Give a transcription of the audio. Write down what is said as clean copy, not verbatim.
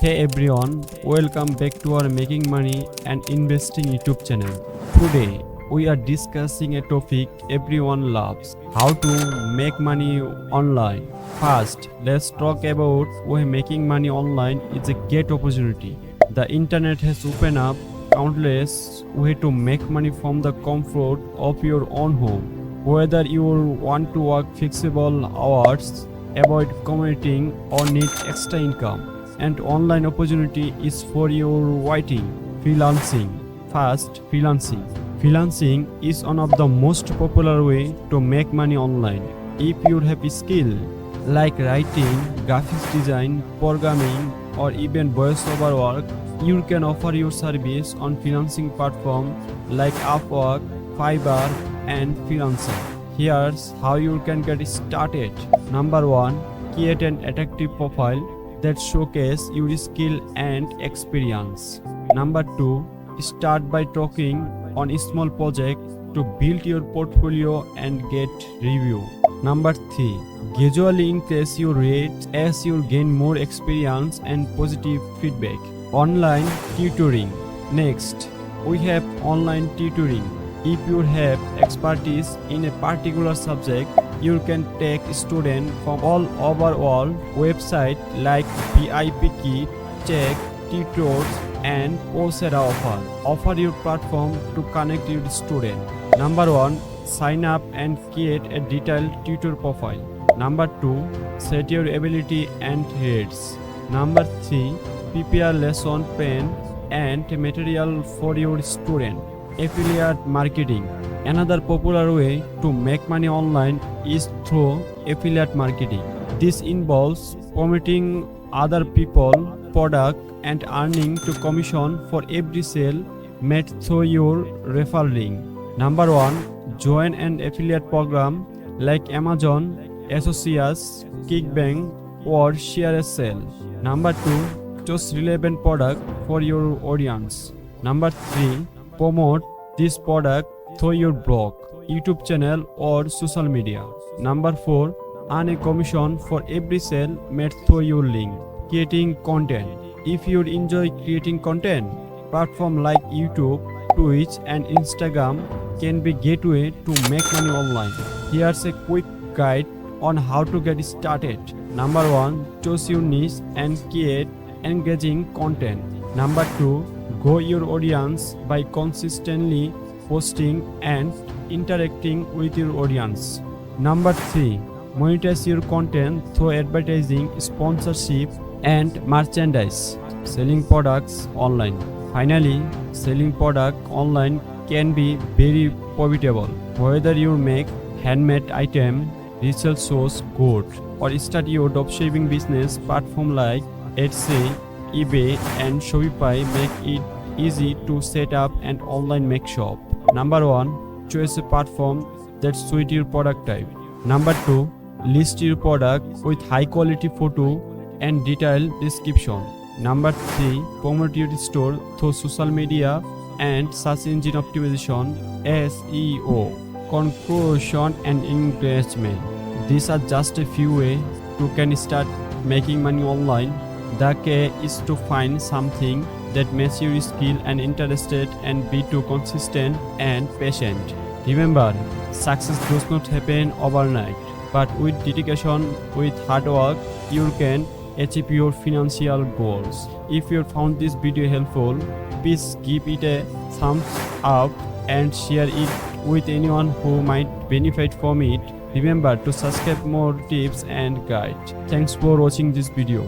Hey everyone, welcome back to our Making Money and Investing YouTube channel. Today we are discussing a topic everyone loves: how to make money online. First, let's talk about why making money online is a great opportunity. The internet has opened up countless ways to make money from the comfort of your own home. Whether you want to work flexible hours, avoid commuting, or need extra income, and online opportunity is for your writing. Freelancing. First, freelancing. Freelancing is one of the most popular way to make money online. If you have a skill like writing, graphics design, programming, or even voiceover work, you can offer your service on freelancing platforms like Upwork, Fiverr, and Freelancer. Here's how you can get started. Number 1. Create an attractive profile that showcase your skill and experience. Number 2. Start by talking on a small project to build your portfolio and get review. Number 3. Gradually increase your rate as you gain more experience and positive feedback. Online tutoring. Next, we have online tutoring. If you have expertise in a particular subject, you can take students from all over world. Websites like VIPKit, Check, Tutors, and Coursera offer your platform to connect your student. Number 1. Sign up and create a detailed tutor profile. Number 2. Set your ability and rates. Number 3. Prepare lesson plan and material for your student. Affiliate marketing. Another popular way to make money online is through affiliate marketing. This involves promoting other people's product and earning to commission for every sale made through your referral link. Number 1. Join an affiliate program like Amazon, Associates, Kickbank, or share a sale. Number 2. Choose relevant product for your audience. Number 3. Promote this product through your blog, YouTube channel, or social media. Number 4. Earn a commission for every sale made through your link. Creating content. If you enjoy creating content, platforms like YouTube, Twitch, and Instagram can be gateway to make money online. Here's a quick guide on how to get started. Number 1. Choose your niche and create engaging content. Number 2. Grow your audience by consistently posting and interacting with your audience. Number 3. Monetize your content through advertising, sponsorship, and merchandise. Selling products online. Finally, selling product online can be very profitable. Whether you make handmade item, resell source goods, or start your dropshipping business, platform like Etsy, eBay, and Shopify make it easy to set up an online make shop. Number 1. Choose a platform that suits your product type. Number 2. List your product with high quality photo and detailed description. Number 3. Promote your store through social media and search engine optimization, SEO. Conclusion and engagement. These are just a few ways to can start making money online. The key is to find something that makes you skill and interested, and be too consistent and patient. Remember, success does not happen overnight, but with dedication, with hard work, you can achieve your financial goals. If you found this video helpful, please give it a thumbs up and share it with anyone who might benefit from it. Remember to subscribe more tips and guides. Thanks for watching this video.